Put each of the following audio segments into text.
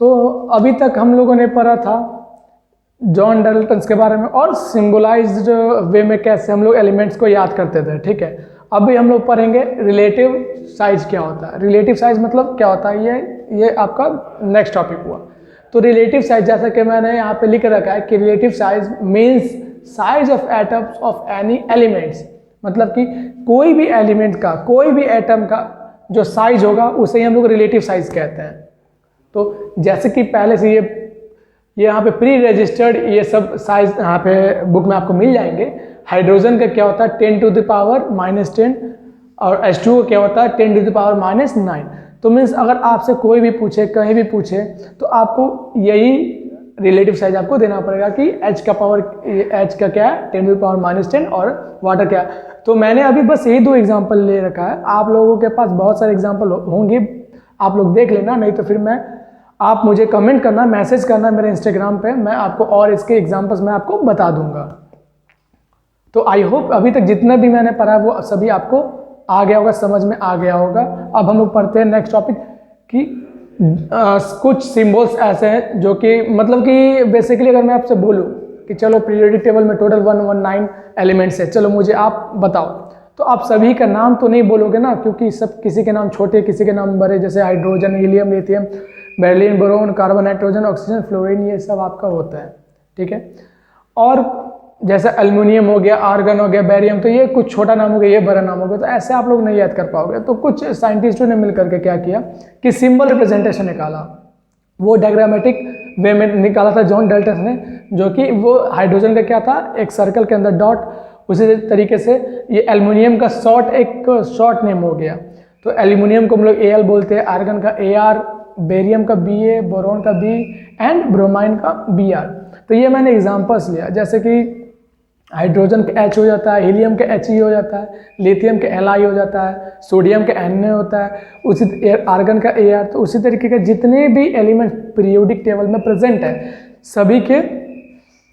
तो अभी तक हम लोगों ने पढ़ा था जॉन डाल्टन के बारे में और सिंबलाइज्ड वे में कैसे हम लोग एलिमेंट्स को याद करते थे, ठीक है। अभी हम लोग पढ़ेंगे रिलेटिव साइज क्या होता है। रिलेटिव साइज मतलब क्या होता है, ये आपका नेक्स्ट टॉपिक हुआ। तो रिलेटिव साइज जैसा कि मैंने यहाँ पे लिख रखा है कि relative size means size of atoms of any elements, मतलब कि कोई भी एलिमेंट का, कोई भी एटम का जो साइज होगा उसे ही हम लोग रिलेटिव साइज कहते हैं। तो जैसे कि पहले से ये यहाँ पे प्री रजिस्टर्ड ये सब साइज यहाँ पे बुक में आपको मिल जाएंगे। हाइड्रोजन का क्या होता है 10⁻⁻10 और H2O क्या होता है 10⁻⁹। तो मीन्स अगर आपसे कोई भी पूछे, कहीं भी पूछे, तो आपको यही रिलेटिव साइज आपको देना पड़ेगा कि H का क्या है 10⁻⁻10 और वाटर क्या है। तो मैंने अभी बस यही 2 एग्जाम्पल ले रखा है। आप लोगों के पास बहुत सारे एग्जाम्पल होंगे, आप लोग देख लेना, नहीं तो फिर आप मुझे कमेंट करना, मैसेज करना मेरे इंस्टाग्राम पे, मैं आपको और इसके एग्जाम्पल्स मैं आपको बता दूंगा। तो आई होप अभी तक जितना भी मैंने पढ़ा वो सभी आपको आ गया होगा, समझ में आ गया होगा। अब हम लोग पढ़ते हैं नेक्स्ट टॉपिक कि कुछ सिंबल्स ऐसे हैं जो कि मतलब कि बेसिकली अगर मैं आपसे बोलूँ कि चलो पीरियोडिक टेबल में टोटल 119 एलिमेंट्स है, चलो मुझे आप बताओ, तो आप सभी का नाम तो नहीं बोलोगे ना, क्योंकि सब किसी के नाम छोटे, किसी के नाम बड़े, जैसे hydrogen, helium, lithium, beryllium, boron, carbon, nitrogen, oxygen, fluorine, ये सब आपका होता है, ठीक है। और जैसे एल्युमिनियम हो गया, आर्गन हो गया, बेरियम, तो ये कुछ छोटा नाम हो गया, ये बड़ा नाम हो गया, तो ऐसे आप लोग नहीं याद कर पाओगे। तो कुछ साइंटिस्टों ने मिलकर के क्या किया कि सिंबल रिप्रेजेंटेशन निकाला, वो डायग्रामेटिक वे में निकाला था जॉन डाल्टन ने, जो कि वो हाइड्रोजन का क्या था एक सर्कल के अंदर डॉट, उसी तरीके से ये एल्युमिनियम का शॉर्ट नेम हो गया। तो एल्युमिनियम को हम लोग Al बोलते हैं, आर्गन का Ar, बेरियम का Ba, बोरोन का B एंड ब्रोमाइन का Br। तो ये मैंने एग्जांपल्स लिया, जैसे कि हाइड्रोजन का H हो जाता है, हीलियम का He हो जाता है, लिथियम का Li हो जाता है, सोडियम का Na होता है, उसी आर्गन का Ar। तो उसी तरीके के जितने भी एलिमेंट पीरियोडिक टेबल में प्रेजेंट है सभी के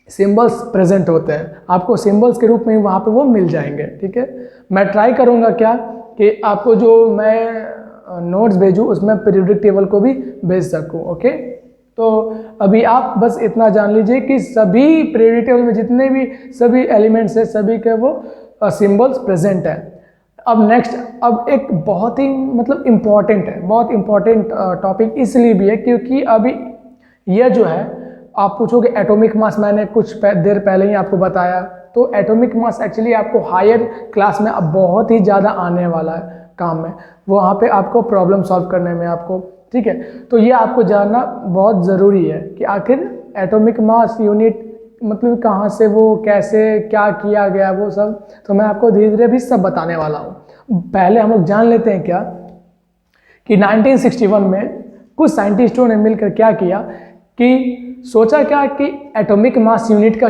सिंबल्स प्रेजेंट होते हैं, आपको सिंबल्स के रूप में वहाँ पे वो मिल जाएंगे, ठीक है। मैं ट्राई करूँगा क्या कि आपको जो मैं नोट्स भेजूँ उसमें पीरियोडिक टेबल को भी भेज सकूँ, ओके। तो अभी आप बस इतना जान लीजिए कि सभी पीरियोडिक टेबल में जितने भी सभी एलिमेंट्स हैं सभी के वो सिंबल्स प्रेजेंट है। अब नेक्स्ट, अब एक बहुत ही मतलब इम्पॉर्टेंट है, बहुत इम्पॉर्टेंट टॉपिक इसलिए भी है क्योंकि अभी यह जो है आप पूछोगे एटॉमिक मास, मैंने कुछ देर पहले ही आपको बताया, तो एटॉमिक मास एक्चुअली आपको हायर क्लास में अब बहुत ही ज़्यादा आने वाला है काम में, वहाँ पे आपको प्रॉब्लम सॉल्व करने में आपको, ठीक है। तो ये आपको जानना बहुत ज़रूरी है कि आखिर एटॉमिक मास यूनिट मतलब कहाँ से, वो कैसे क्या किया गया, वो सब तो मैं आपको धीरे धीरे भी सब बताने वाला हूँ। पहले हम लोग जान लेते हैं क्या कि 1961 में कुछ साइंटिस्टों ने मिलकर क्या किया कि सोचा क्या कि एटॉमिक मास यूनिट का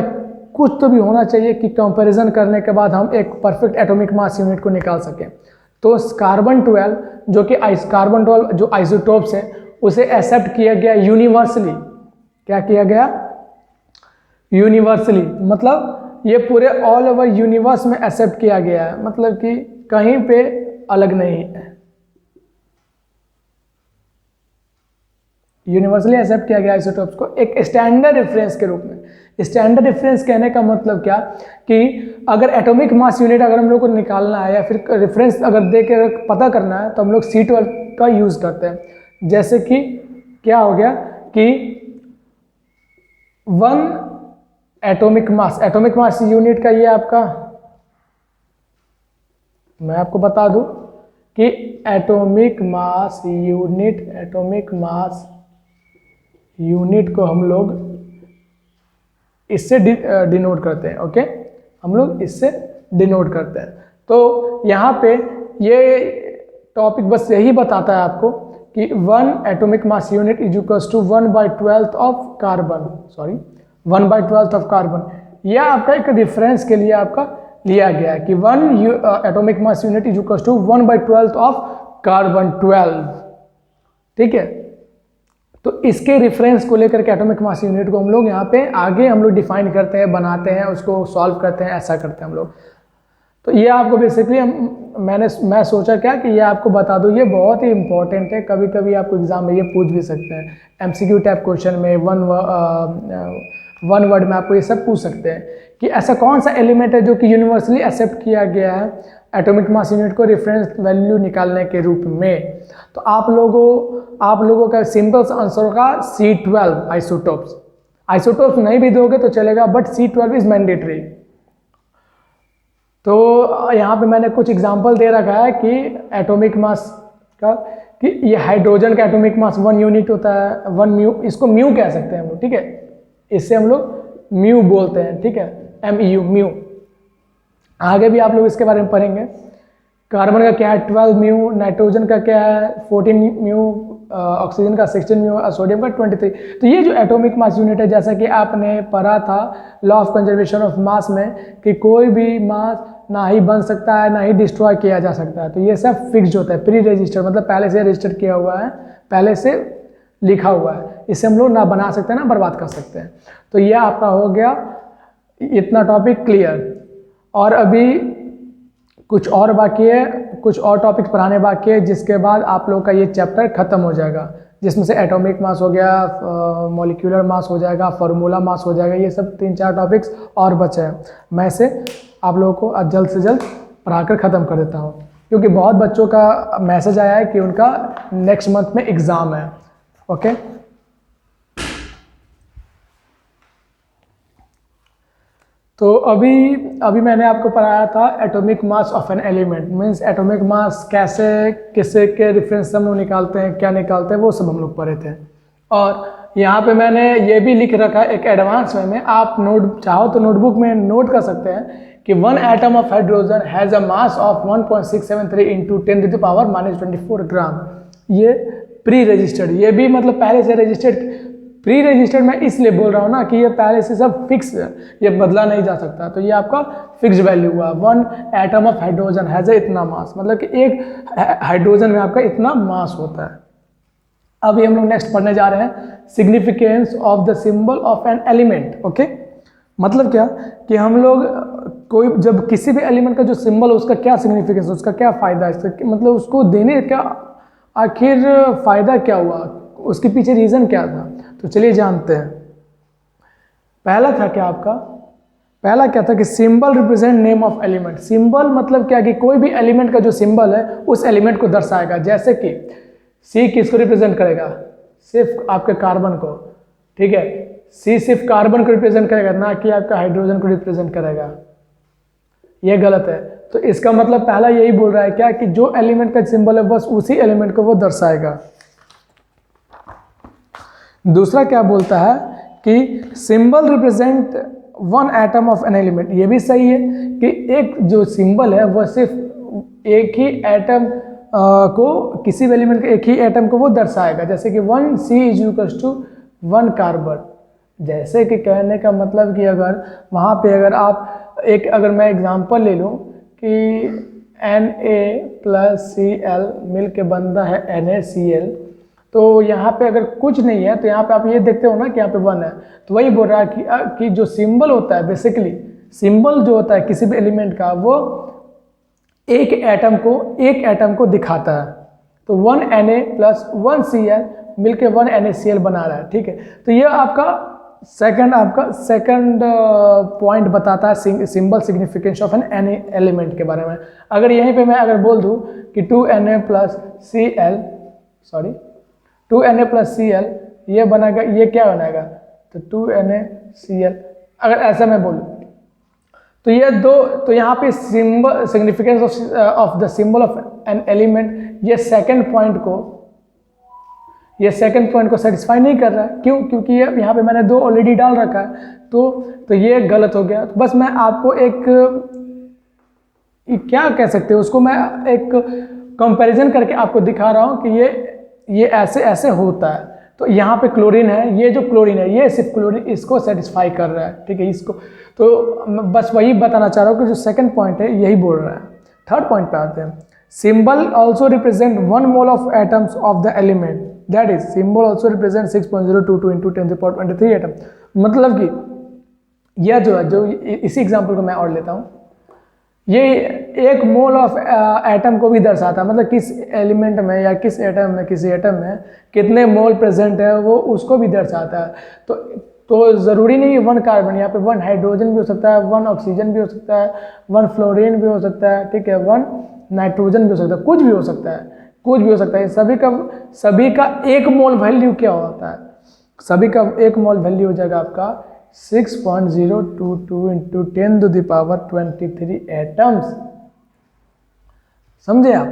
कुछ तो भी होना चाहिए कि कंपैरिजन करने के बाद हम एक परफेक्ट एटॉमिक मास यूनिट को निकाल सकें। तो कार्बन 12 जो कि कार्बन 12 जो आइसोटोप्स है उसे एक्सेप्ट किया गया यूनिवर्सली। क्या किया गया? यूनिवर्सली, मतलब ये पूरे ऑल ओवर यूनिवर्स में एक्सेप्ट किया गया है, मतलब कि कहीं पे अलग नहीं है, यूनिवर्सली एक्सेप्ट किया गया आइसोटोप्स को एक स्टैंडर्ड रेफरेंस के रूप में। स्टैंडर्ड रेफरेंस कहने का मतलब क्या कि अगर एटॉमिक मास यूनिट अगर हम लोग को निकालना है या फिर रेफरेंस अगर दे के पता करना है तो हम लोग C12 का यूज़ करते हैं। जैसे कि क्या हो गया कि 1 एटॉमिक मास यूनिट का ये आपका, मैं आपको बता दूं कि एटॉमिक मास यूनिट को हम लोग इससे डिनोट करते हैं, ओके, हम लोग इससे डिनोट करते हैं। तो यहाँ पे ये टॉपिक बस यही बताता है आपको कि 1 atomic mass unit is equals to 1/12 of carbon, 1/12 of carbon. यह आपका एक रेफरेंस के लिए आपका लिया गया है कि 1 atomic mass unit is equals to 1/12 of carbon 12, ठीक है। तो इसके रेफरेंस को लेकर के एटॉमिक मास यूनिट को हम लोग यहाँ पे आगे हम लोग डिफाइन करते हैं, बनाते हैं, उसको सॉल्व करते हैं, ऐसा करते हैं हम लोग। तो ये आपको बेसिकली मैं सोचा क्या कि ये आपको बता दूँ, ये बहुत ही इंपॉर्टेंट है, कभी कभी आपको एग्जाम में ये पूछ भी सकते हैं, एमसीक्यू टाइप क्वेश्चन में वन वर्ड में आपको ये सब पूछ सकते हैं कि ऐसा कौन सा एलिमेंट है जो कि यूनिवर्सली एक्सेप्ट किया गया है एटॉमिक मास यूनिट को रेफरेंस वैल्यू निकालने के रूप में। तो आप लोगों का सिंपल आंसर होगा C12 आइसोटोप्स। आइसोटोप्स नहीं भी दोगे तो चलेगा, बट C12 इज मैंडेटरी। तो यहाँ पे मैंने कुछ एग्जांपल दे रखा है कि एटॉमिक मास का, कि ये हाइड्रोजन का एटॉमिक मास 1 यूनिट होता है, 1 म्यू, इसको म्यू कह सकते हैं हम लोग, ठीक है, इससे हम लोग म्यू बोलते हैं, ठीक है, MU म्यू। आगे भी आप लोग इसके बारे में पढ़ेंगे। कार्बन का क्या है 12 म्यू, नाइट्रोजन का क्या है 14 म्यू, ऑक्सीजन का 16 म्यू, सोडियम का 23। तो ये जो एटॉमिक मास यूनिट है, जैसा कि आपने पढ़ा था law of conservation of mass में कि कोई भी मास ना ही बन सकता है ना ही डिस्ट्रॉय किया जा सकता है, तो ये सब फिक्स्ड होता है, प्री रजिस्टर, मतलब पहले से रजिस्टर किया हुआ है, पहले से लिखा हुआ है, इससे हम लोग ना बना सकते हैं ना बर्बाद कर सकते हैं। तो ये आपका हो गया इतना टॉपिक क्लियर। और अभी कुछ और बाकी है, कुछ और टॉपिक पढ़ाने बाकी है, जिसके बाद आप लोग का ये चैप्टर खत्म हो जाएगा, जिसमें से एटॉमिक मास हो गया, मॉलिक्यूलर मास हो जाएगा, फार्मूला मास हो जाएगा, ये सब 3-4 टॉपिक्स और बचे हैं। मैं इसे आप लोगों को जल्द से जल्द पढ़ाकर ख़त्म कर देता हूँ, क्योंकि बहुत बच्चों का मैसेज आया है कि उनका नेक्स्ट मंथ में एग्ज़ाम है। ओके, तो अभी मैंने आपको पढ़ाया था atomic mass of an element, means atomic mass कैसे किससे के रेफरेंस हम लोग निकालते हैं, क्या निकालते हैं, वो सब हम लोग पढ़े थे। और यहाँ पे मैंने ये भी लिख रखा है एक एडवांस में, आप नोट चाहो तो नोटबुक में नोट कर सकते हैं कि 1 atom of hydrogen has a mass of 1.673 into 10⁻⁻24 ग्राम। ये प्री रजिस्टर्ड, ये भी मतलब पहले से रजिस्टर्ड। प्री रजिस्टर्ड मैं इसलिए बोल रहा हूँ ना कि ये पहले से सब फिक्स है, ये बदला नहीं जा सकता, तो ये आपका फिक्स वैल्यू हुआ। 1 एटम ऑफ हाइड्रोजन हैज़ इतना मास, मतलब कि एक हाइड्रोजन में आपका इतना मास होता है। अभी हम लोग नेक्स्ट पढ़ने जा रहे हैं significance of the symbol of an element. Okay, मतलब क्या कि हम लोग कोई जब किसी भी एलिमेंट का जो सिंबल है उसका क्या सिग्निफिकेंस, उसका क्या फ़ायदा है, मतलब उसको देने का आखिर फ़ायदा क्या हुआ, उसके पीछे रीज़न क्या था, तो चलिए जानते हैं। पहला था क्या आपका, पहला क्या था कि symbol represent name of element. Symbol मतलब क्या कि कोई भी एलिमेंट का जो सिंबल है उस एलिमेंट को दर्शाएगा। जैसे कि C किसको रिप्रेजेंट करेगा, सिर्फ आपके कार्बन को, ठीक है, C सिर्फ कार्बन को रिप्रेजेंट करेगा, ना कि आपका हाइड्रोजन को रिप्रेजेंट करेगा, ये गलत है। तो इसका मतलब पहला यही बोल रहा है क्या कि जो एलिमेंट का सिंबल है बस उसी एलिमेंट को वो दर्शाएगा। दूसरा क्या बोलता है कि symbol represent 1 atom of an element. ये भी सही है कि एक जो सिंबल है वह सिर्फ एक ही एटम को, किसी भी एलिमेंट के एक ही एटम को वो दर्शाएगा। जैसे कि 1C = 1 कार्बन। जैसे कि कहने का मतलब कि अगर वहाँ पे अगर आप अगर मैं एग्जांपल ले लूँ कि Na+Cl मिल के बनता है NaCl, तो यहाँ पे अगर कुछ नहीं है तो यहाँ पे आप ये देखते हो ना कि यहाँ पे 1 है, तो वही बोल रहा है कि जो सिंबल होता है, बेसिकली सिंबल जो होता है किसी भी एलिमेंट का, वो एक एटम को दिखाता है। तो 1 Na + 1 Cl मिलके 1 NaCl बना रहा है, ठीक है। तो ये आपका सेकंड पॉइंट बताता है symbol significance of an element के बारे में। अगर यहीं पे मैं अगर बोल दूं कि 2Na + Cl ये बनेगा, ये क्या बनेगा, तो 2NaCl, अगर ऐसा मैं बोलूं तो ये दो, तो यहाँ पे symbol significance of the symbol of an element, ये सेकंड पॉइंट को सेटिस्फाई नहीं कर रहा है। क्यों? क्योंकि ये यहाँ पे मैंने 2 ऑलरेडी डाल रखा है, तो ये गलत हो गया। तो बस मैं आपको क्या कह सकते हो उसको, मैं एक कंपैरिजन करके आपको दिखा रहा हूँ कि ये ऐसे ऐसे होता है। तो यहाँ पे क्लोरीन है, ये जो क्लोरीन है ये सिर्फ क्लोरीन इसको सेटिस्फाई कर रहा है, ठीक है, इसको। तो बस वही बताना चाह रहा हूँ कि जो सेकंड पॉइंट है यही बोल रहा है। थर्ड पॉइंट पे आते हैं। Symbol also represent 1 mole of atoms of the element, that is symbol also represent 6.022 × 10⁻23 atom. मतलब कि यह जो इसी एग्जाम्पल को मैं और लेता हूँ, ये एक मोल ऑफ एटम को भी दर्शाता है, मतलब किस एलिमेंट में या किस एटम में, किसी एटम में कितने मोल प्रेजेंट है वो उसको भी दर्शाता है। तो ज़रूरी नहीं है 1 कार्बन, यहाँ पे 1 हाइड्रोजन भी हो सकता है, 1 ऑक्सीजन भी हो सकता है, 1 फ्लोरीन भी हो सकता है, ठीक है, 1 नाइट्रोजन भी हो सकता है, कुछ भी हो सकता है, कुछ भी हो सकता है। सभी का 1 मोल वैल्यू क्या होता है? सभी का 1 मोल वैल्यू हो जाएगा आपका 6.022 इंटू 10⁻23 एटम्स। समझे आप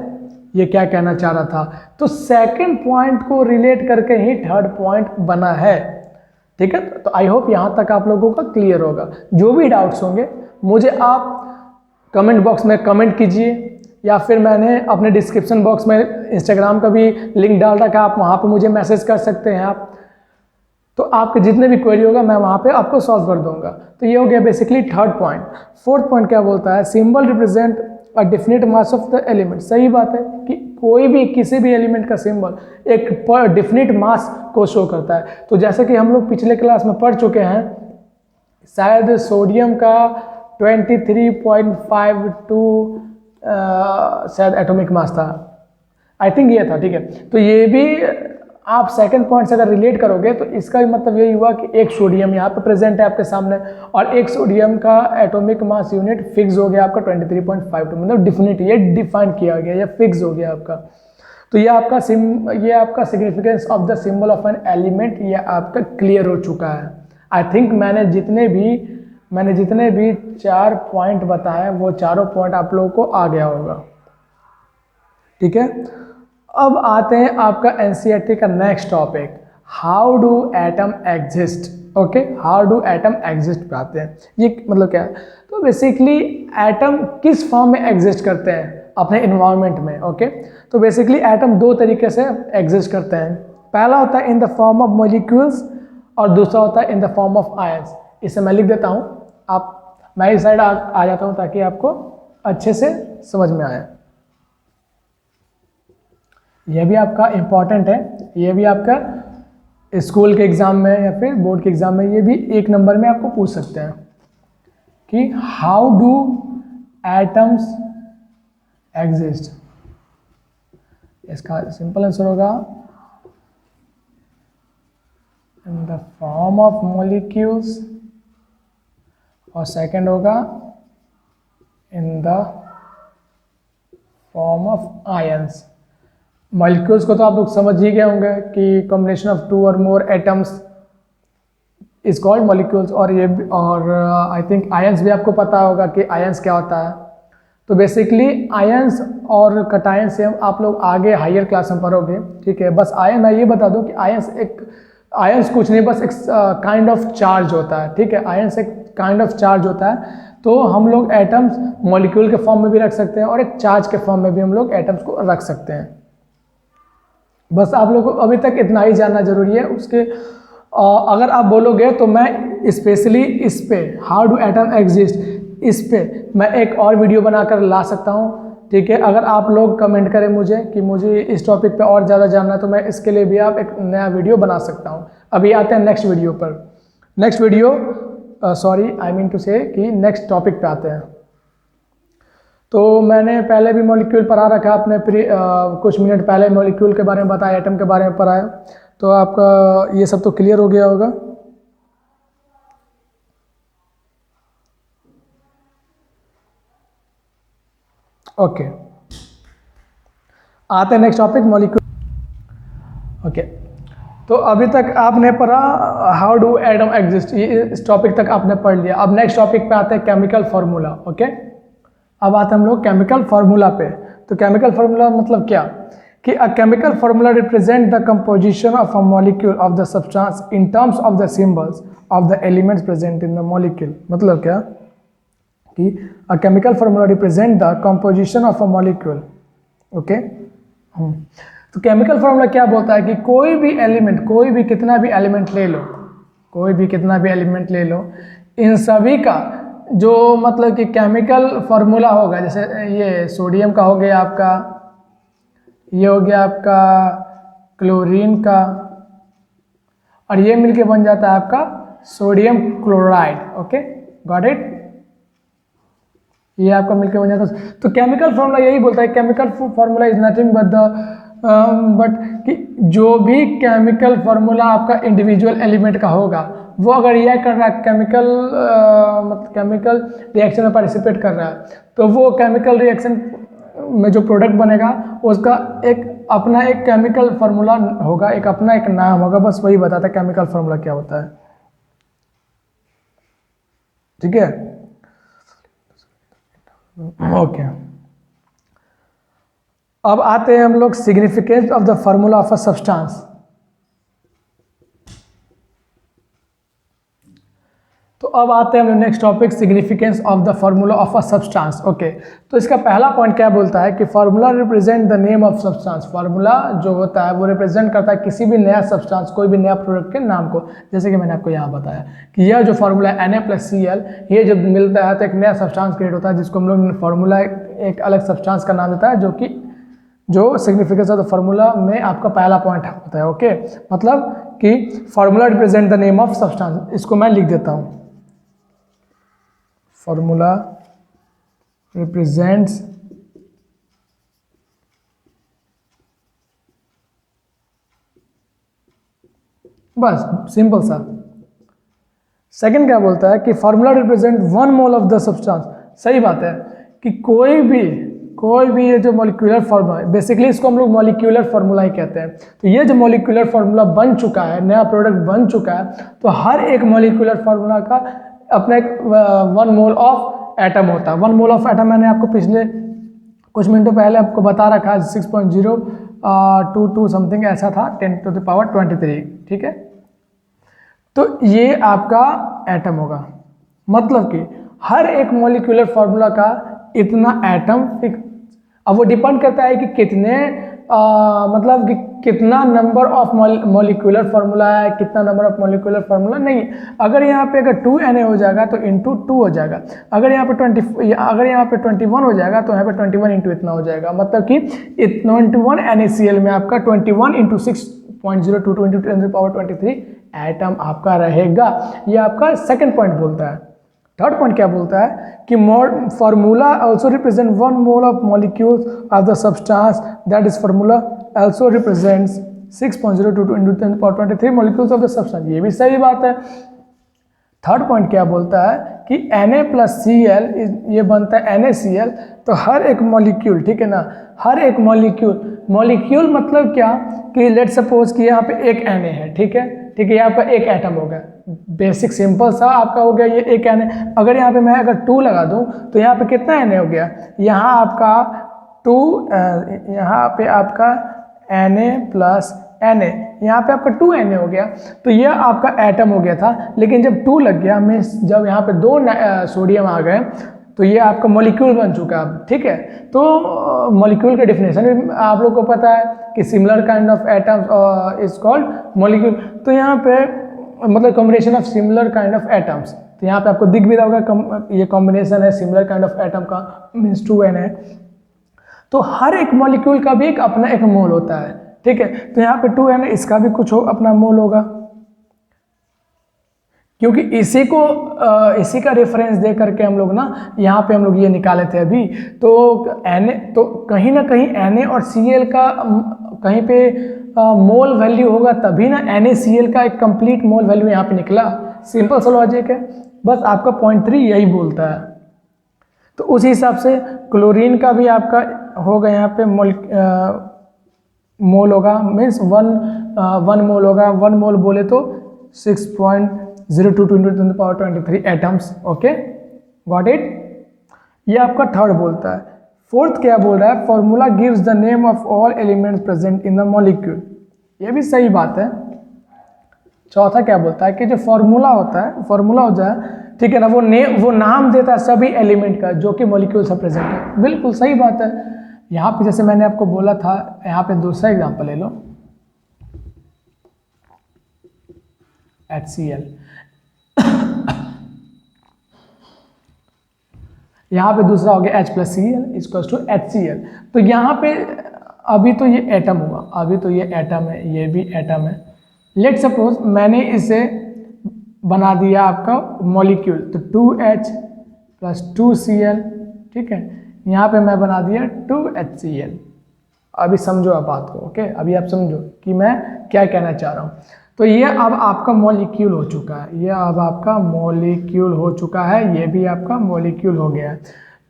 ये क्या कहना चाह रहा था? तो सेकंड पॉइंट को रिलेट करके ही थर्ड पॉइंट बना है, ठीक है। तो आई होप यहां तक आप लोगों का क्लियर होगा। जो भी डाउट्स होंगे मुझे आप कमेंट बॉक्स में कमेंट कीजिए, या फिर मैंने अपने डिस्क्रिप्शन बॉक्स में इंस्टाग्राम का भी लिंक डाल रखा है, आप वहां पे मुझे मैसेज कर सकते हैं आप। तो आपके जितने भी क्वेरी होगा मैं वहां पे आपको सॉल्व कर दूंगा। तो ये हो गया basically third point. Fourth point क्या बोलता है? Symbol represent a definite mass of the element. सही बात है कि कोई भी किसी भी एलिमेंट का सिंबल एक डेफिनेट मास को शो करता है। तो जैसे कि हम लोग पिछले क्लास में पढ़ चुके हैं, शायद सोडियम का 23.52 शायद एटॉमिक मास था, आई थिंक ये था, ठीक है। तो ये भी आप सेकंड पॉइंट से अगर रिलेट करोगे तो इसका भी मतलब यही हुआ कि एक सोडियम यहाँ पे प्रेजेंट है आपके सामने, और एक सोडियम का एटॉमिक मास यूनिट फिक्स हो गया आपका 23.52, मतलब डिफिनिट, ये डिफाइन किया गया, ये फिक्स हो गया आपका। तो ये आपका significance of the symbol of an element ये आपका क्लियर हो चुका है। आई थिंक मैंने जितने भी 4 पॉइंट बताए वो चारों पॉइंट आप लोगों को आ गया होगा, ठीक है। अब आते हैं आपका एनसीईआरटी का next topic, how do atom exist. Okay, how do atom exist पे आते हैं। ये मतलब क्या है? तो बेसिकली एटम किस फॉर्म में एग्जिस्ट करते हैं अपने इन्वायरमेंट में। ओके, तो बेसिकली एटम 2 तरीके से एग्जिस्ट करते हैं। पहला होता है in the form of molecules और दूसरा होता है in the form of ions. इसे मैं लिख देता हूँ, मैं इस साइड आ जाता हूँ ताकि आपको अच्छे से समझ में आए। यह भी आपका इम्पॉर्टेंट है, ये भी आपका स्कूल के एग्जाम में या फिर बोर्ड के एग्जाम में ये भी 1 नंबर में आपको पूछ सकते हैं कि हाउ डू एटम्स एग्जिस्ट। इसका सिंपल आंसर होगा in the form of molecules, और सेकंड होगा in the form of ions. Molecules को तो आप लोग समझ ही गए होंगे कि कॉम्बिनेशन ऑफ 2 और मोर एटम्स इज कॉल्ड मॉलिक्यूल्स, और आई थिंक आयंस भी आपको पता होगा कि आयंस क्या होता है। तो बेसिकली आयंस और कटायंस से आप लोग आगे हायर क्लास में पढ़ोगे, ठीक है। बस मैं ये बता दूं कि आयंस कुछ नहीं, बस एक काइंड ऑफ चार्ज होता है, ठीक है। आयंस एक काइंड ऑफ चार्ज होता है। तो हम लोग एटम्स मॉलिक्यूल के फॉर्म में भी रख सकते हैं और एक चार्ज के फॉर्म में भी हम लोग एटम्स को रख सकते हैं। बस आप लोगों को अभी तक इतना ही जानना जरूरी है। उसके अगर आप बोलोगे तो मैं स्पेशली इस पे हाउ डू एटम एग्जिस्ट, इस पे मैं एक और वीडियो बनाकर ला सकता हूँ, ठीक है। अगर आप लोग कमेंट करें मुझे कि मुझे इस टॉपिक पे और ज़्यादा जानना है तो मैं इसके लिए भी आप एक नया वीडियो बना सकता हूँ। अभी आते हैं नेक्स्ट वीडियो पर। नेक्स्ट वीडियो कि नेक्स्ट टॉपिक पे आते हैं। तो मैंने पहले भी मॉलिक्यूल पढ़ा रखा अपने कुछ मिनट पहले मॉलिक्यूल के बारे में बताया, एटम के बारे में पढ़ाया, तो आपका ये सब तो क्लियर हो गया होगा। ओके, आते हैं नेक्स्ट टॉपिक मॉलिक्यूल। ओके, तो अभी तक आपने पढ़ा हाउ डू एटम एग्जिस्ट, ये इस टॉपिक तक आपने पढ़ लिया। अब नेक्स्ट टॉपिक पे आते हैं केमिकल फार्मूला। ओके, अब आते हैं हम लोग केमिकल फार्मूला पे। तो केमिकल फार्मूला मतलब क्या कि a chemical formula represent the composition of a molecule of the substance in terms of the symbols of the elements present in the molecule. मतलब क्या कि a chemical formula represent the composition of a molecule. Okay, तो chemical formula क्या बोलता है कि कोई भी एलिमेंट, कोई भी कितना भी एलिमेंट ले लो, कोई भी कितना भी एलिमेंट ले लो, इन सभी का जो मतलब कि केमिकल फार्मूला होगा, जैसे ये सोडियम का हो गया आपका, ये हो गया आपका क्लोरीन का, और ये मिलके बन जाता है आपका sodium chloride. Okay, got it. ये आपका मिलकर बन जाता है। तो केमिकल फार्मूला यही बोलता है, chemical formula is nothing but कि जो भी केमिकल फार्मूला आपका इंडिविजुअल एलिमेंट का होगा, वो अगर रिएक्ट कर रहा है केमिकल मतलब केमिकल रिएक्शन में पार्टिसिपेट कर रहा है, तो वो केमिकल रिएक्शन में जो प्रोडक्ट बनेगा उसका एक अपना एक केमिकल फार्मूला होगा, एक अपना एक नाम होगा, बस वही बताता है केमिकल फार्मूला क्या होता है। ठीक है, ओके। अब आते हैं हम लोग significance of the formula of a substance. तो अब आते हैं हम लोग next topic, significance of the formula of a substance. Okay, तो इसका पहला पॉइंट क्या बोलता है कि formula represent the name of substance. Formula जो होता है वो रिप्रेजेंट करता है किसी भी नया सब्सटेंस, कोई भी नया प्रोडक्ट के नाम को। जैसे कि मैंने आपको यहाँ बताया कि यह जो फार्मूला Na+Cl, ये जब मिलता है तो एक नया सब्सटेंस क्रिएट होता है, जिसको हम लोग फार्मूला एक अलग सब्सटेंस का नाम देता है, जो सिग्निफिकेंस ऑफ द फार्मूला में आपका पहला पॉइंट होता है। ओके, मतलब कि formula represent the name of substance. इसको मैं लिख देता हूँ, फार्मूला रिप्रेजेंट्स बस सिंपल सा। सेकंड क्या बोलता है कि formula represent 1 mole of the substance. सही बात है कि कोई भी ये जो मॉलिक्यूलर फार्मूला है, बेसिकली इसको हम लोग मॉलिक्यूलर फार्मूला ही कहते हैं। तो ये जो मॉलिक्यूलर फार्मूला बन चुका है, नया प्रोडक्ट बन चुका है, तो हर एक मॉलिक्यूलर फार्मूला का अपना एक 1 मोल ऑफ एटम होता है। 1 मोल ऑफ एटम मैंने आपको पिछले कुछ मिनटों पहले आपको बता रखा है, 6.022 समथिंग ऐसा था, 10⁻23। ठीक है, तो ये आपका एटम होगा, मतलब कि हर एक मॉलिक्यूलर फार्मूला का इतना एटम फिक्स। अब वो डिपेंड करता है कि कितने मतलब कि कितना नंबर ऑफ मॉलिक्यूलर फार्मूला है, कितना नंबर ऑफ मॉलिक्यूलर फार्मूला नहीं। अगर यहाँ पे अगर 2Na हो जाएगा तो इंटू 2 हो जाएगा, अगर यहाँ पे 21 हो जाएगा तो यहाँ पे 21 इंटू इतना हो जाएगा, मतलब कि 21 NaCl में आपका 21 इंटू 6.022 इंटू 10⁻23 एटम आपका रहेगा। ये आपका सेकेंड पॉइंट बोलता है। थर्ड पॉइंट क्या बोलता है कि formula also represent 1 mole of molecules of the substance, that is formula also represents 6.022 into 10⁻23 molecules of the substance. ये भी सही बात है। थर्ड पॉइंट क्या बोलता है कि Na+Cl ये बनता है NaCl, तो हर एक मॉलिक्यूल, ठीक है ना, हर एक मॉलिक्यूल मतलब क्या कि लेट सपोज कि यहाँ पे एक Na है, ठीक है, यहाँ पर एक एटम हो गया, बेसिक सिंपल सा आपका हो गया ये एक Na। अगर यहाँ पे मैं अगर 2 लगा दूँ तो यहाँ पे कितना Na हो गया, यहाँ आपका 2, यहाँ पे आपका Na+Na, यहाँ पे आपका 2Na हो गया, तो यह आपका एटम हो गया था। लेकिन जब 2 लग गया, मीन्स जब यहाँ पे 2 सोडियम आ गए, तो ये आपका मॉलिक्यूल बन चुका है। ठीक है, तो मॉलिक्यूल का डेफिनेशन भी आप लोग को पता है कि similar kind of atoms is called molecule. तो यहाँ पे मतलब combination of similar kind of atoms, तो यहाँ पे आपको दिख भी रहा होगा ये कॉम्बिनेशन है सिमिलर काइंड ऑफ एटम का, मीन्स 2Na। तो हर एक मॉलिक्यूल का भी एक अपना एक मोल होता है। ठीक है, तो यहाँ पे 2Na, इसका भी कुछ अपना मोल होगा, क्योंकि इसी का रेफरेंस दे करके हम लोग ना यहाँ पे हम लोग ये निकाले थे अभी। तो तो कहीं ना कहीं Na और Cl का कहीं पे मोल वैल्यू होगा, तभी ना NaCl का एक कंप्लीट मोल वैल्यू यहाँ पे निकला। सिंपल सा लॉजिक है, बस आपका पॉइंट 3 यही बोलता है। तो उस हिसाब से क्लोरीन का भी आपका होगा यहाँ पे मोल होगा, मीन्स 1 मोल होगा। 1 मोल बोले तो 6.022 into 10⁻23 atoms. Okay, got it. ये आपका थर्ड बोलता है। फोर्थ क्या बोल रहा है, formula gives the name of all elements present in the molecule. ये भी सही बात है। चौथा क्या बोलता है कि जो फॉर्मूला होता है, फॉर्मूला हो जाए, ठीक है ना, वो नाम देता है सभी एलिमेंट का जो कि मॉलिक्यूल से प्रेजेंट है। बिल्कुल सही बात है। यहाँ पे जैसे मैंने आपको बोला था, यहाँ पे दूसरा एग्जांपल ले लो, HCl। यहाँ पे दूसरा हो गया H+Cl इक्वल्स टू HCl। तो यहाँ पे अभी तो ये एटम हुआ, अभी तो ये एटम है, ये भी एटम है। लेट सपोज मैंने इसे बना दिया आपका मॉलिक्यूल, तो 2H + 2Cl, ठीक है, यहाँ पे मैं बना दिया 2HCl। अभी समझो आप बात को, ओके, अभी आप समझो कि मैं क्या कहना चाह रहा हूँ। तो ये अब आपका मॉलिक्यूल हो चुका है, ये अब आपका मॉलिक्यूल हो चुका है, ये भी आपका मॉलिक्यूल हो गया है।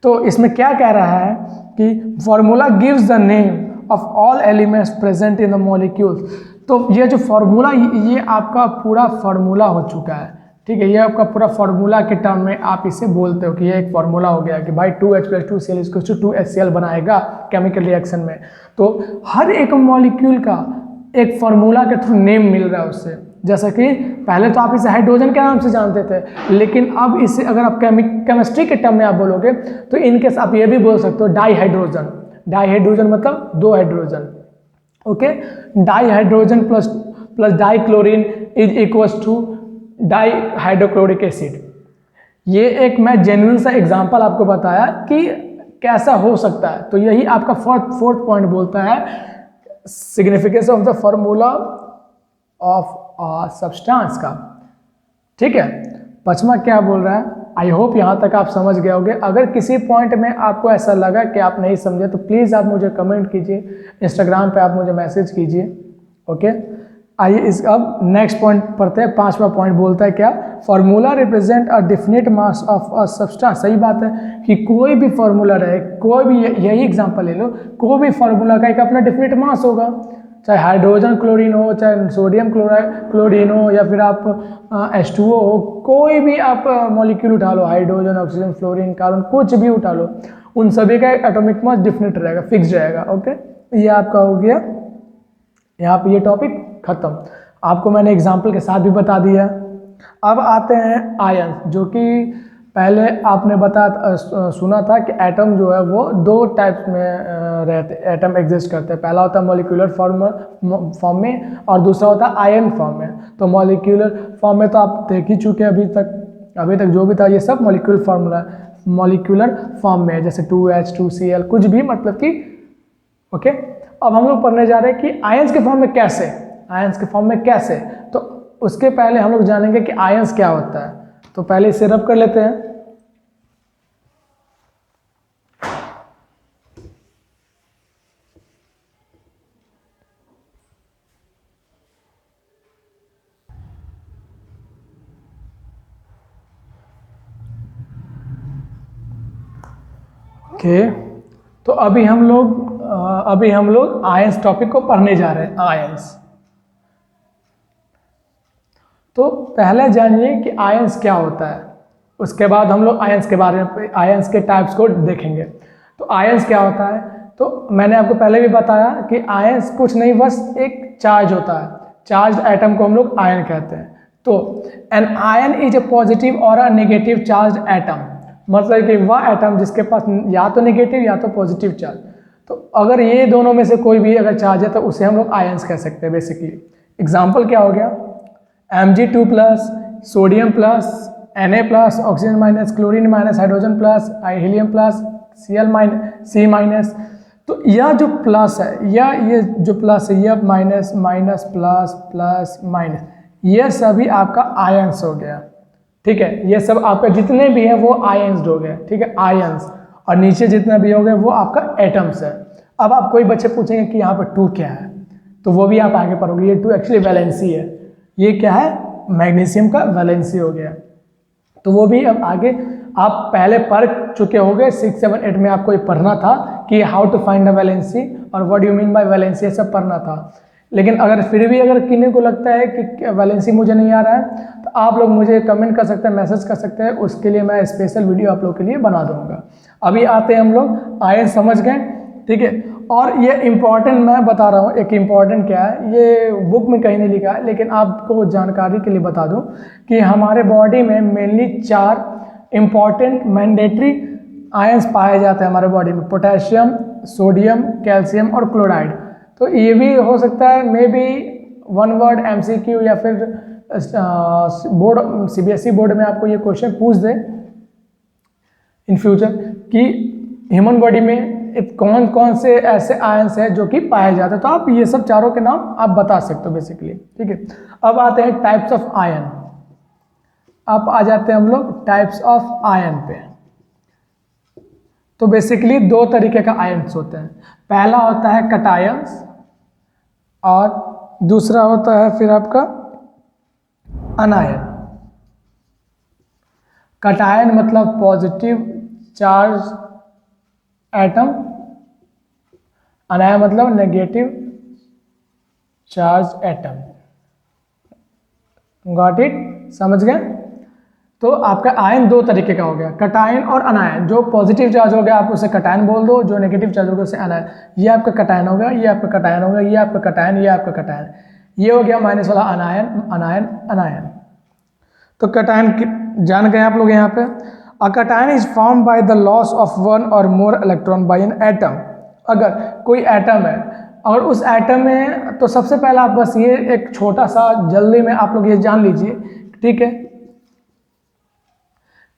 तो इसमें क्या कह रहा है कि formula gives the name of all elements present in the molecules. तो ये जो फॉर्मूला, ये आपका पूरा फॉर्मूला हो चुका है, ठीक है, ये आपका पूरा फॉर्मूला के टर्म में आप इसे बोलते हो कि ये एक फॉर्मूला हो गया कि भाई 2H + 2Cl = 2HCl बनाएगा केमिकल रिएक्शन में। तो हर एक मॉलिक्यूल का एक फार्मूला के थ्रू नेम मिल रहा है उससे। जैसा कि पहले तो आप इसे हाइड्रोजन के नाम से जानते थे, लेकिन अब इसे अगर आप केमिस्ट्री के टर्म में आप बोलोगे तो इनकेस आप ये भी बोल सकते हो डाईहाइड्रोजन। डाईहाइड्रोजन मतलब 2 hydrogen, okay. Dihydrogen plus dichlorine is equals to dihydrochloric acid. ये एक मैं जेन्युइन सा एग्जांपल आपको बताया कि कैसा हो सकता है। तो यही आपका फोर्थ पॉइंट बोलता है significance of the formula of a substance का, ठीक है। पचमा क्या बोल रहा है, आई होप यहाँ तक आप समझ गए होंगे। अगर किसी पॉइंट में आपको ऐसा लगा कि आप नहीं समझे तो प्लीज़ आप मुझे कमेंट कीजिए, इंस्टाग्राम पे आप मुझे मैसेज कीजिए, ओके। आइए इस अब नेक्स्ट पॉइंट पढ़ते हैं। 5वां पॉइंट बोलता है क्या, formula represent a definite mass of a substance. सही बात है कि कोई भी फार्मूला रहे, कोई भी, यही एग्जांपल ले लो, कोई भी फार्मूला का एक अपना डेफिनेट मास होगा, चाहे हाइड्रोजन क्लोरीन हो, चाहे सोडियम क्लोरीन हो, या फिर आप H2O हो, कोई भी आप मॉलिक्यूल उठा लो, हाइड्रोजन, ऑक्सीजन, फ्लोरीन, कार्बन, कुछ भी उठा लो, उन सभी का एटॉमिक मास डिफिनेट रहेगा, फिक्स रहेगा, ओके। ये आपका हो गया, यहाँ पे ये टॉपिक खत्म। आपको मैंने एग्जाम्पल के साथ भी बता दिया। अब आते हैं आयन, जो कि पहले आपने सुना था कि एटम जो है वो 2 टाइप्स में रहते, एटम एग्जिस्ट करते हैं। पहला होता है मॉलिक्यूलर फॉर्म में और दूसरा होता है आयन फॉर्म में। तो मॉलिक्यूलर फॉर्म में तो आप देख ही चुके हैं अभी तक जो भी था ये सब मॉलिक्यूलर फॉर्म में है, जैसे 2H 2Cl कुछ भी, मतलब कि ओके। अब हम लोग पढ़ने जा रहे हैं कि आयंस के फॉर्म में कैसे, आयंस के फॉर्म में कैसे। तो उसके पहले हम लोग जानेंगे कि आयंस क्या होता है। तो पहले इसे रब कर लेते हैं। ओके, तो अभी हम लोग आयंस टॉपिक को पढ़ने जा रहे हैं, आयंस। तो पहले जानिए कि आयंस क्या होता है, उसके बाद हम लोग आयंस के बारे में, आयंस के टाइप्स को देखेंगे। तो आयंस क्या होता है, तो मैंने आपको पहले भी बताया कि आयंस कुछ नहीं, बस एक चार्ज होता है। चार्ज एटम को हम लोग आयन कहते हैं। तो an ion is a positive और अ नेगेटिव चार्ज एटम, मतलब कि वह एटम जिसके पास या तो नेगेटिव या तो पॉजिटिव चार्ज। तो अगर ये दोनों में से कोई भी अगर चार्ज है तो उसे हम लोग आयंस कह सकते हैं बेसिकली। एग्जाम्पल क्या हो गया, Mg2+, sodium plus, Na+, oxygen minus, chlorine minus, hydrogen plus, helium plus, C-। तो यह जो प्लस है, ये जो प्लस है, यह minus minus plus plus minus, ये सभी आपका आयंस हो गया, ठीक है। ये सब आपका जितने भी हैं वो आयंस्ड हो गए, ठीक है, आयंस। और नीचे जितने भी हो गए वो आपका एटम्स है। अब आप कोई बच्चे पूछेंगे कि यहाँ पर 2 क्या है, तो वो भी आप आगे पढ़ोगे। ये 2 एक्चुअली वैलेंसी है, ये क्या है, मैग्नीशियम का वैलेंसी हो गया। तो वो भी अब आगे आप पहले पढ़ चुके होंगे, 6, 7, 8 में आपको ये पढ़ना था कि how to find the valency और what do you mean by valency, ये सब पढ़ना था। लेकिन अगर फिर भी अगर किन्हीं को लगता है कि वैलेंसी मुझे नहीं आ रहा है, तो आप लोग मुझे कमेंट कर सकते हैं, मैसेज कर सकते हैं, उसके लिए मैं स्पेशल वीडियो आप लोग के लिए बना दूंगा। अभी आते हैं हम लोग आयन, समझ गए, ठीक है। और ये इम्पॉर्टेंट मैं बता रहा हूँ, एक इम्पॉर्टेंट क्या है, ये बुक में कहीं नहीं लिखा है, लेकिन आपको जानकारी के लिए बता दूँ कि हमारे बॉडी में मेनली 4 इम्पॉर्टेंट मैंडेटरी आयंस पाए जाते हैं हमारे बॉडी में, पोटेशियम, सोडियम, कैल्शियम और क्लोराइड। तो ये भी हो सकता है मे बी 1 वर्ड MCQ या फिर बोर्ड CBSE बोर्ड में आपको ये क्वेश्चन पूछ दे इन फ्यूचर कि ह्यूमन बॉडी में कौन कौन से ऐसे आयंस हैं जो कि पाए जाते हैं। तो आप ये सब चारों के नाम आप बता सकते हो बेसिकली, ठीक है। अब आते हैं टाइप्स ऑफ आयन। अब आ जाते हैं हम लोग टाइप्स ऑफ आयन पे। तो बेसिकली दो तरीके का आयन्स होते हैं, पहला होता है कटायंस और दूसरा होता है फिर आपका अनायन। कटायन मतलब पॉजिटिव चार्ज एटम, अनायन मतलब negative charge atom. Got it, समझ गए? तो आपका आयन दो तरीके का हो गया, कटायन और अनायन। जो पॉजिटिव चार्ज हो गया आप उसे कटायन बोल दो, जो नेगेटिव चार्ज हो गया उसे अनायन। ये आपका कटायन हो गया, ये आपका कटायन हो गया, ये आपका कटायन, ये आपका कटायन, ये हो गया माइनस वाला अनायन अनायन अनायन। तो कटायन जान गए आप लोग यहाँ पे। A cation is form by the loss of one or more electron by an atom. अगर कोई एटम है और उस एटम में, तो सबसे पहला आप बस ये एक छोटा सा जल्दी में आप लोग ये जान लीजिए, ठीक है,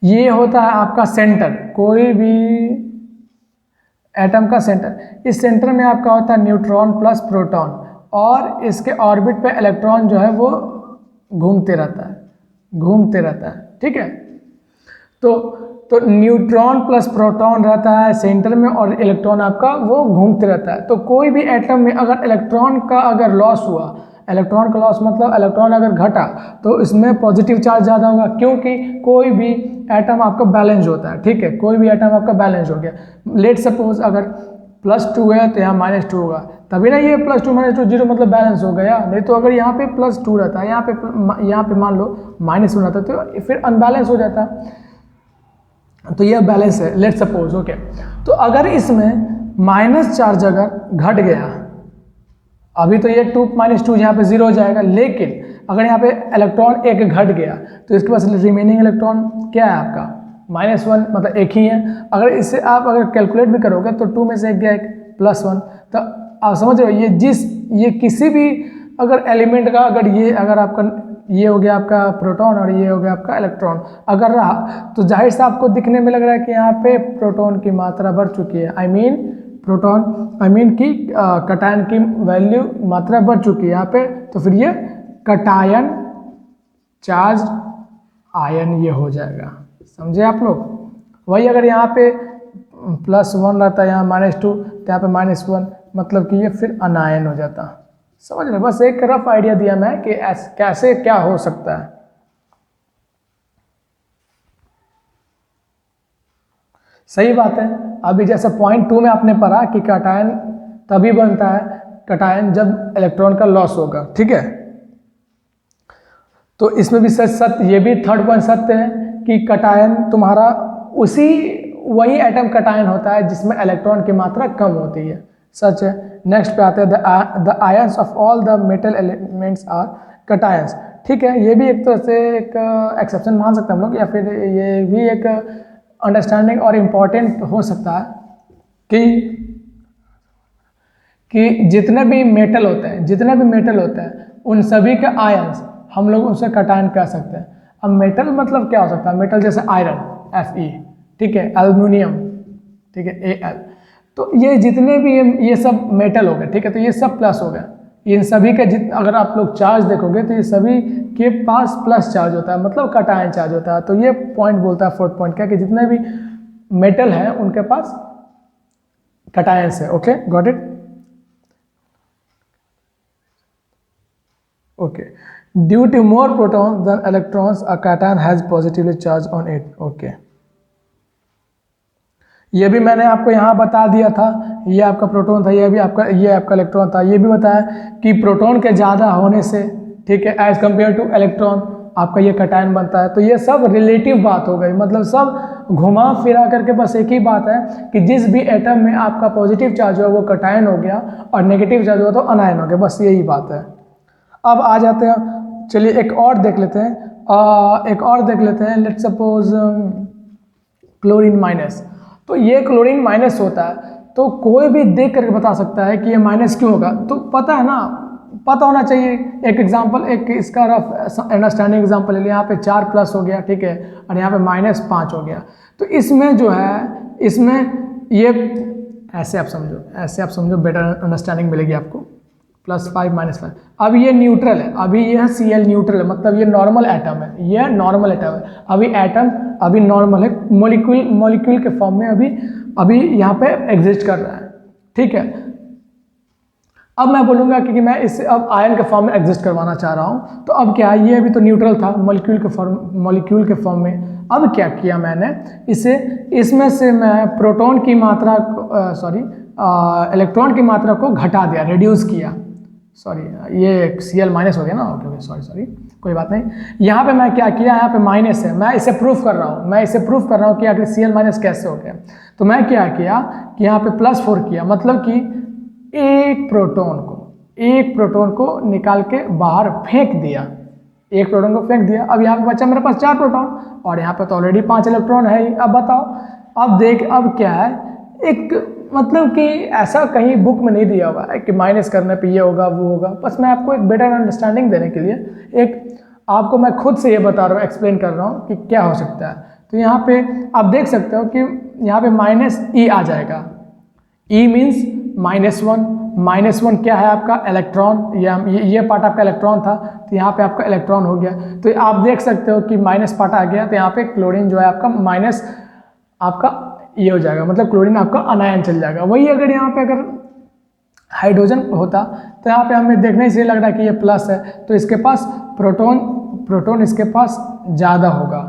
ये होता है आपका सेंटर, कोई भी एटम का सेंटर। इस सेंटर में आपका होता है न्यूट्रॉन प्लस प्रोटॉन, और इसके ऑर्बिट पे इलेक्ट्रॉन जो है वो घूमते रहता है, ठीक है। तो न्यूट्रॉन प्लस प्रोटॉन रहता है सेंटर में और इलेक्ट्रॉन आपका वो घूमते रहता है। तो कोई भी एटम में अगर इलेक्ट्रॉन का अगर लॉस हुआ, इलेक्ट्रॉन का लॉस मतलब इलेक्ट्रॉन अगर घटा, तो इसमें पॉजिटिव चार्ज ज़्यादा होगा, क्योंकि कोई भी एटम आपका बैलेंस होता है, ठीक है, कोई भी एटम आपका बैलेंस हो गया। लेट सपोज अगर +2 है तो यहाँ -2 होगा, तभी ना ये +2 -2 0 मतलब बैलेंस हो गया। नहीं तो अगर यहाँ पे +2 रहता है, यहाँ पे मान लो -1 रहता तो फिर अनबैलेंस हो जाता। तो ये बैलेंस है, लेट सपोज, ओके। तो अगर इसमें माइनस चार्ज अगर घट गया, अभी तो ये 2 -2 यहाँ पे 0 हो जाएगा, लेकिन अगर यहाँ पे इलेक्ट्रॉन एक घट गया तो इसके पास रिमेनिंग इलेक्ट्रॉन क्या है आपका -1, मतलब एक ही है। अगर इससे आप अगर कैलकुलेट भी करोगे तो 2 में से एक गया, एक +1। तो आप समझ रहे हो, ये किसी भी अगर एलिमेंट का अगर आपका ये हो गया आपका प्रोटॉन और ये हो गया आपका इलेक्ट्रॉन अगर रहा, तो जाहिर से आपको दिखने में लग रहा है कि यहाँ पे प्रोटॉन की मात्रा बढ़ चुकी है, आई मीन की कटायन की वैल्यू मात्रा बढ़ चुकी है यहाँ पे। तो फिर ये कटायन चार्ज आयन ये हो जाएगा, समझे आप लोग? वही अगर यहाँ पे +1 रहता है, यहाँ -2, तो यहाँ पे -1, मतलब कि ये फिर अनायन हो जाता। समझ रहे? बस एक रफ आइडिया दिया मैं कि कैसे क्या हो सकता है। सही बात है। अभी जैसे पॉइंट 2 में आपने पढ़ा कि कटायन तभी बनता है, कटायन जब इलेक्ट्रॉन का लॉस होगा, ठीक है। तो इसमें भी सत्य, ये भी थर्ड पॉइंट सत्य है कि कटायन तुम्हारा वही एटम कटायन होता है जिसमें इलेक्ट्रॉन की मात्रा कम होती है, सच है। नेक्स्ट पे आते हैं, the ions of all the metal elements are cations, ठीक है। ये भी एक तरह से एक एक्सेप्शन मान सकते हैं हम लोग, या फिर ये भी एक अंडरस्टैंडिंग और इम्पॉर्टेंट हो सकता है कि जितने भी मेटल होते हैं उन सभी के आयंस हम लोग उनसे कटायन कह सकते हैं। अब मेटल मतलब क्या हो सकता है? मेटल जैसे आयरन Fe, ठीक है, एल्युमिनियम, ठीक है, Al। तो ये जितने भी ये सब मेटल हो गए, ठीक है, तो ये सब प्लस हो गया। इन सभी का अगर आप लोग चार्ज देखोगे तो ये सभी के पास प्लस चार्ज होता है, मतलब कटायन चार्ज होता है। तो ये पॉइंट बोलता है, फोर्थ पॉइंट क्या, कि जितने भी मेटल हैं उनके पास कटायंस है। Okay, got it? Okay, due to more protons than electrons a cation has positively charge on it. Okay, ये भी मैंने आपको यहाँ बता दिया था, ये आपका प्रोटॉन था, ये आपका इलेक्ट्रॉन था। ये भी बताया कि प्रोटॉन के ज़्यादा होने से, ठीक है, एज कंपेयर टू इलेक्ट्रॉन आपका ये कटायन बनता है। तो ये सब रिलेटिव बात हो गई, मतलब सब घुमा फिरा करके बस एक ही बात है कि जिस भी एटम में आपका पॉजिटिव चार्ज हुआ वो कटायन हो गया और नेगेटिव चार्ज हुआ तो अनायन हो गया, बस यही बात है। अब आ जाते हैं, चलिए एक और देख लेते हैं, लेट्स सपोज क्लोरीन माइनस। तो ये क्लोरीन माइनस होता है, तो कोई भी देख करके बता सकता है कि ये माइनस क्यों होगा। तो पता है ना, पता होना चाहिए। एक एग्जांपल, एक इसका रफ अंडरस्टैंडिंग एग्जांपल ले लिया। यहाँ पे 4 प्लस हो गया, ठीक है, और यहाँ पे -5 हो गया। तो इसमें जो है, इसमें ये ऐसे आप समझो, बेटर अंडरस्टैंडिंग मिलेगी आपको। +5 -5। अब ये न्यूट्रल है, अभी यह Cl न्यूट्रल है, मतलब ये नॉर्मल एटम है, ये नॉर्मल एटम है। अभी एटम अभी नॉर्मल है, मॉलिक्यूल के फॉर्म में अभी अभी यहाँ पे एग्जिस्ट कर रहा है, ठीक है। अब मैं बोलूँगा कि मैं इसे अब आयन के फॉर्म में एग्जिस्ट करवाना चाह रहा हूँ, तो अब क्या है, ये अभी तो न्यूट्रल था मॉलिक्यूल के फॉर्म में। अब क्या किया मैंने, इसमें से मैं प्रोटॉन की मात्रा इलेक्ट्रॉन की मात्रा को घटा दिया, रिड्यूस किया। सॉरी, ये Cl माइनस हो गया ना, ओके सॉरी, कोई बात नहीं। यहाँ पे मैं क्या किया, यहाँ पे माइनस है, मैं इसे प्रूफ कर रहा हूँ, कि आखिर Cl माइनस कैसे हो गया। तो मैं क्या किया कि यहाँ पे +4 किया, मतलब कि एक प्रोटॉन को निकाल के बाहर फेंक दिया, एक प्रोटॉन को फेंक दिया। अब यहाँ पे बचा मेरे पास 4 प्रोटॉन, और यहाँ पे तो ऑलरेडी 5 इलेक्ट्रॉन है ही। अब बताओ, अब क्या है, एक मतलब कि ऐसा कहीं बुक में नहीं दिया हुआ है कि माइनस करने पे ये होगा वो होगा, बस मैं आपको एक बेटर अंडरस्टैंडिंग देने के लिए एक आपको मैं खुद से ये बता रहा हूँ, एक्सप्लेन कर रहा हूँ कि क्या हो सकता है। तो यहाँ पे आप देख सकते हो कि यहाँ पे -E आ जाएगा। E मीन्स -1 क्या है आपका इलेक्ट्रॉन, या ये पार्ट आपका इलेक्ट्रॉन था, तो यहाँ पे आपका इलेक्ट्रॉन हो गया। तो आप देख सकते हो कि माइनस पार्ट आ गया, तो यहाँ पे क्लोरीन जो है आपका माइनस आपका ये हो जाएगा, मतलब क्लोरीन आपका अनायन चल जाएगा। वही अगर यहाँ पे अगर हाइड्रोजन होता तो यहाँ पे हमें देखने से लग रहा है कि ये प्लस है, तो इसके पास प्रोटॉन इसके पास ज़्यादा होगा,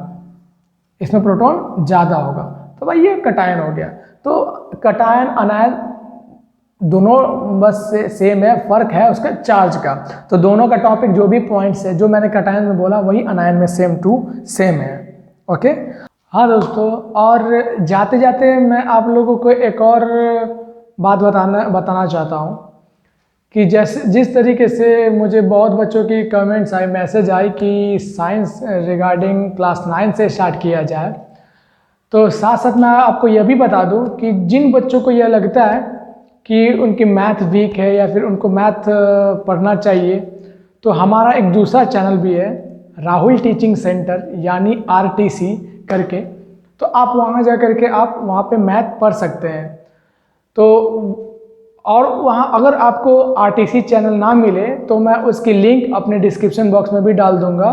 इसमें प्रोटॉन ज़्यादा होगा, तो भाई ये कटायन हो गया। तो कटायन अनायन दोनों बस सेम है, फर्क है उसका चार्ज का। तो दोनों का टॉपिक जो भी पॉइंट्स है जो मैंने कटायन में बोला वही अनायन में सेम टू सेम है। ओके, हाँ दोस्तों, और जाते जाते मैं आप लोगों को एक और बात बताना चाहता हूँ कि जिस तरीके से मुझे बहुत बच्चों की कमेंट्स आई, मैसेज आई कि साइंस रिगार्डिंग क्लास 9 से स्टार्ट किया जाए, तो साथ साथ मैं आपको यह भी बता दूं कि जिन बच्चों को यह लगता है कि उनकी मैथ वीक है या फिर उनको मैथ पढ़ना चाहिए, तो हमारा एक दूसरा चैनल भी है, राहुल टीचिंग सेंटर यानी RTC करके, तो आप वहाँ जा करके आप वहाँ पे मैथ पढ़ सकते हैं। तो और वहाँ अगर आपको RTC चैनल ना मिले तो मैं उसकी लिंक अपने डिस्क्रिप्शन बॉक्स में भी डाल दूँगा,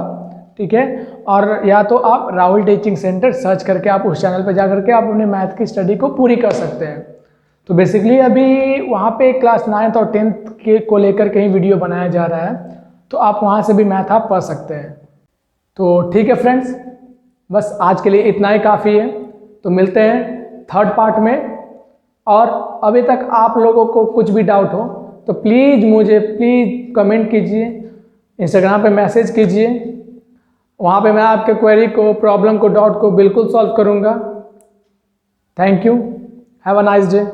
ठीक है। और या तो आप राहुल टीचिंग सेंटर सर्च करके आप उस चैनल पर जा करके आप अपने मैथ की स्टडी को पूरी कर सकते हैं। तो बेसिकली अभी वहाँ पे क्लास 9th और 10th के को लेकर कहीं वीडियो बनाया जा रहा है, तो आप वहाँ से भी मैथ आप पढ़ सकते हैं। तो ठीक है फ्रेंड्स, बस आज के लिए इतना ही काफ़ी है। तो मिलते हैं 3rd पार्ट में, और अभी तक आप लोगों को कुछ भी डाउट हो तो प्लीज़ कमेंट कीजिए, इंस्टाग्राम पे मैसेज कीजिए, वहाँ पे मैं आपके क्वेरी को, प्रॉब्लम को, डाउट को बिल्कुल सॉल्व करूँगा। Thank you, have a nice day.